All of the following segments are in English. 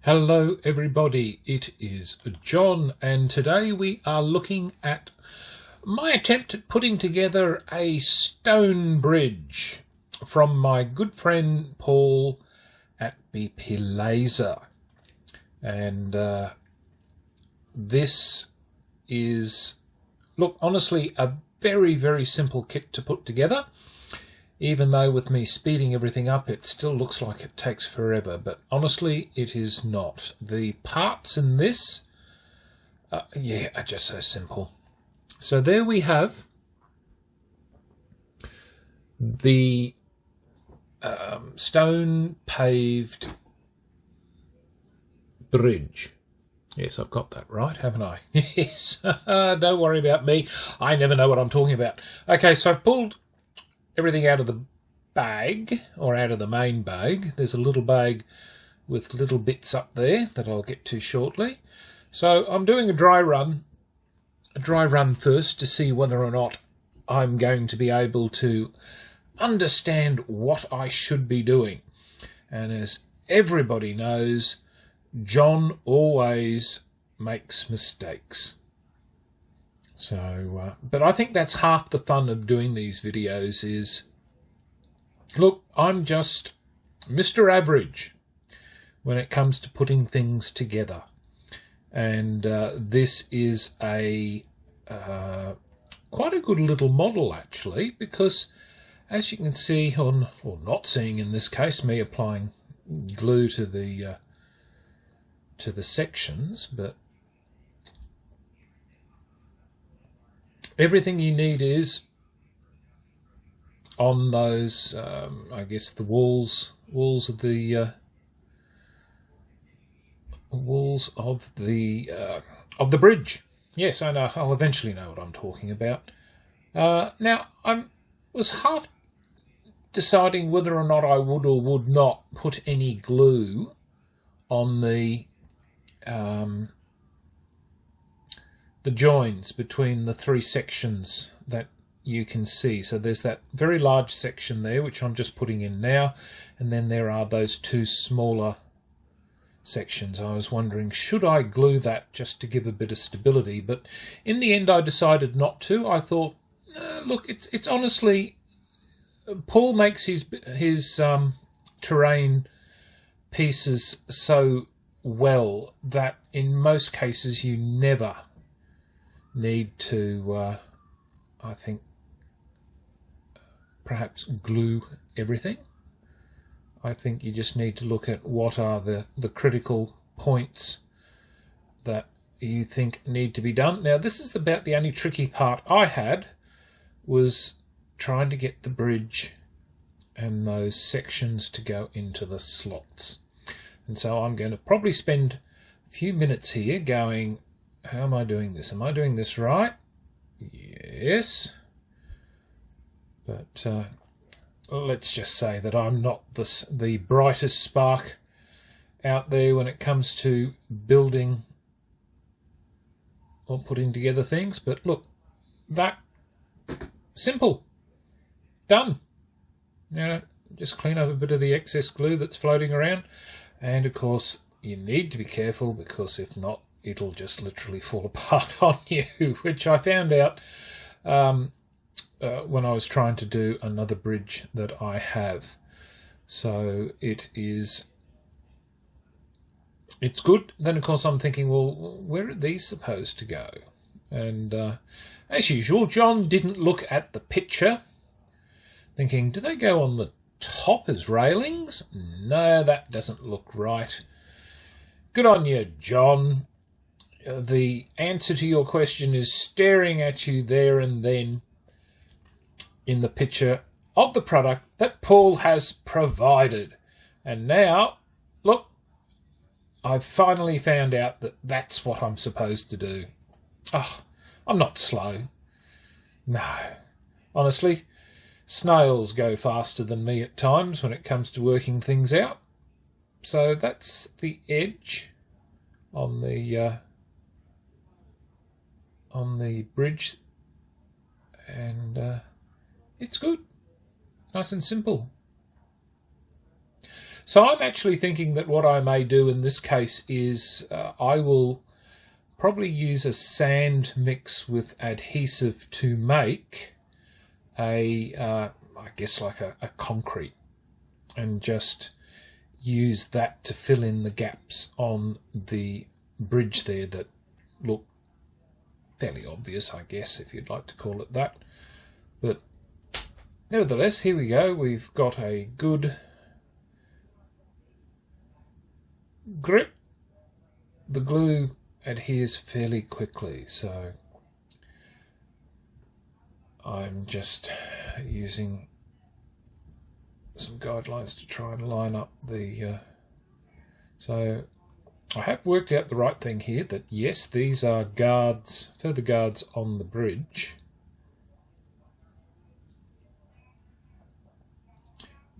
Hello everybody, it is John, and today we are looking at my attempt at putting together a stone bridge from my good friend Paul at BPLaser. And this is, look, honestly a very simple kit to put together. Even though with me speeding everything up, it still looks like it takes forever. But honestly, it is not. The parts in this, are just so simple. So there we have the stone paved bridge. Yes, I've got that right, haven't I? Yes. Don't worry about me. I never know what I'm talking about. Okay, so I've pulled everything out of the bag, or out of the main bag. There's a little bag with little bits up there that I'll get to shortly. So I'm doing a dry run first to see whether or not I'm going to be able to understand what I should be doing. And as everybody knows, John always makes mistakes. So, but I think that's half the fun of doing these videos is, look, I'm just Mr. Average when it comes to putting things together. And this is a quite a good little model, actually, because as you can see, or not seeing in this case, me applying glue to the sections, but everything you need is on those, I guess, the walls of the bridge. Yes, I know. I'll eventually know what I'm talking about. Now, I was half deciding whether or not I would or would not put any glue on the joins between the three sections that you can see. So there's that very large section there, which I'm just putting in now, and then there are those two smaller sections. I was wondering, should I glue that just to give a bit of stability? But in the end I decided not to. I thought, look, it's honestly, Paul makes his terrain pieces so well that in most cases you never need to, I think, perhaps glue everything. I think you just need to look at what are the critical points that you think need to be done. Now, this is about the only tricky part I had, was trying to get the bridge and those sections to go into the slots. And so I'm going to probably spend a few minutes here going, how am I doing this? Am I doing this right? Yes. But let's just say that I'm not the brightest spark out there when it comes to building or putting together things. But look, that simple. Done. You know, just clean up a bit of the excess glue that's floating around. And of course, you need to be careful, because if not, it'll just literally fall apart on you, which I found out when I was trying to do another bridge that I have. So it's good. Then of course I'm thinking, well, where are these supposed to go? And as usual, John didn't look at the picture, thinking, do they go on the top as railings? No, that doesn't look right. Good on you, John. The answer to your question is staring at you there and then in the picture of the product that Paul has provided. And now, look, I've finally found out that that's what I'm supposed to do. Oh, I'm not slow. No. Honestly, snails go faster than me at times when it comes to working things out. So that's the edge on the bridge, and it's good, nice and simple. So I'm actually thinking that what I may do in this case is I will probably use a sand mix with adhesive to make a, I guess like a concrete, and just use that to fill in the gaps on the bridge there that look fairly obvious, I guess, if you'd like to call it that. But nevertheless, here we go. We've got a good grip. The glue adheres fairly quickly, so I'm just using some guidelines to try and line up the so I have worked out the right thing here, that yes, these are guards, further guards on the bridge,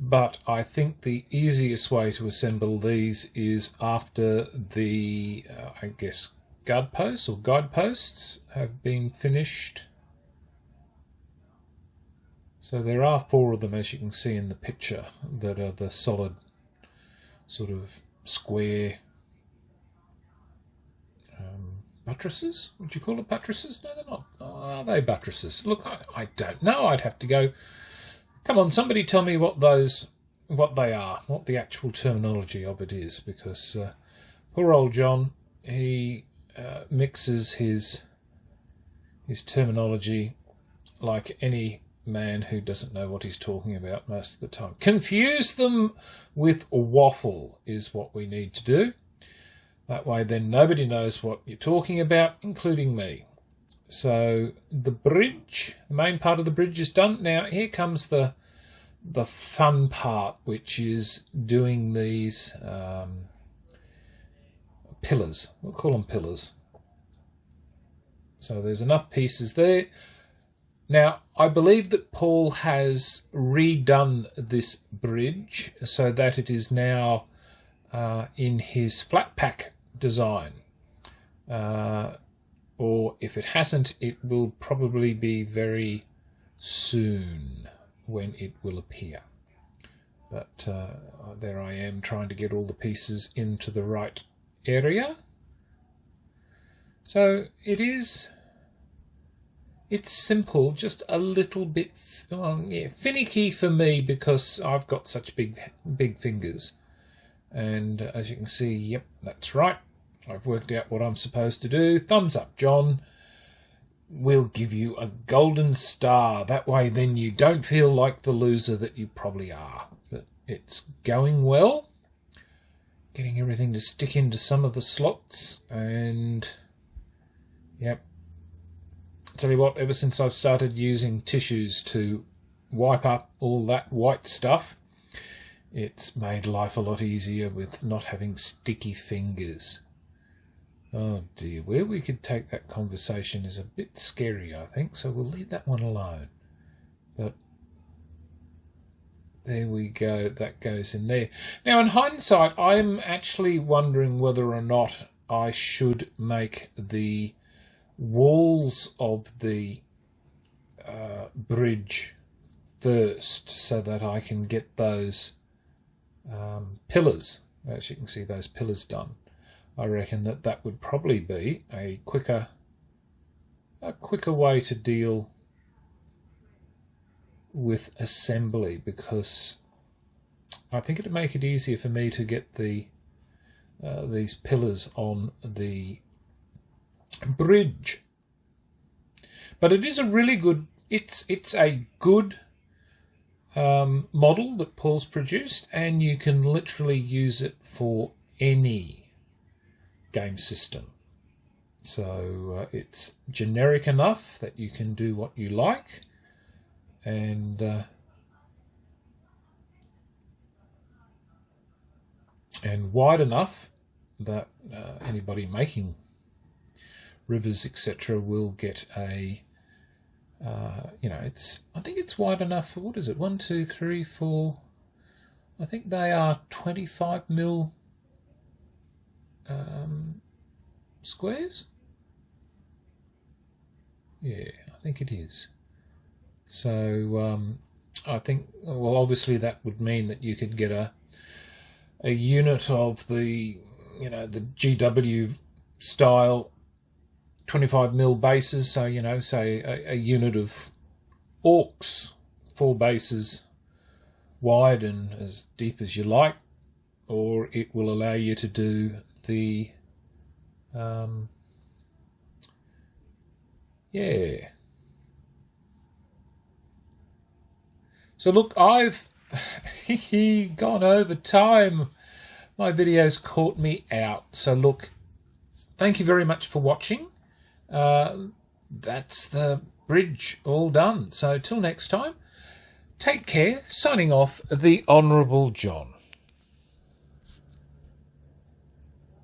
but I think the easiest way to assemble these is after the I guess guard posts or guide posts have been finished. So there are 4 of them, as you can see in the picture, that are the solid sort of square buttresses. Would you call it buttresses? No, they're not. Oh, are they buttresses? Look, I don't know. I'd have to go. Come on, somebody tell me what they are, what the actual terminology of it is, because poor old John, he mixes his terminology like any man who doesn't know what he's talking about most of the time. Confuse them with waffle is what we need to do. That way then nobody knows what you're talking about, including me. So the bridge, the main part of the bridge is done. Now here comes the fun part, which is doing these pillars. We'll call them pillars. So there's enough pieces there. Now, I believe that Paul has redone this bridge so that it is now in his flat pack design. Or if it hasn't, it will probably be very soon when it will appear. But there I am trying to get all the pieces into the right area. So it's simple, just a little bit finicky for me because I've got such big fingers. And as you can see, yep, that's right. I've worked out what I'm supposed to do. Thumbs up, John. We'll give you a golden star. That way then you don't feel like the loser that you probably are. But it's going well. Getting everything to stick into some of the slots. And yep. Tell you what, ever since I've started using tissues to wipe up all that white stuff, it's made life a lot easier with not having sticky fingers. Oh dear, where we could take that conversation is a bit scary, I think, so we'll leave that one alone. But there we go, that goes in there. Now in hindsight, I'm actually wondering whether or not I should make the walls of the bridge first so that I can get those pillars, as you can see, those pillars done. I reckon that would probably be a quicker way to deal with assembly, because I think it'd make it easier for me to get these pillars on the bridge. But it is a really good, it's a good model that Paul's produced, and you can literally use it for any game system. So it's generic enough that you can do what you like, and wide enough that anybody making rivers etc. will get a I think it's wide enough for, what is it, 1 2 3 4, I think they are 25mm squares. Yeah, I think it is. So I think, well, obviously that would mean that you could get a unit of the, the GW style 25mm bases. So, say a unit of AUX, 4 bases wide and as deep as you like, or it will allow you to do the So look, I've gone over time. My video's caught me out. So look, thank you very much for watching. That's the bridge all done. So till next time, take care. Signing off, the Honourable John.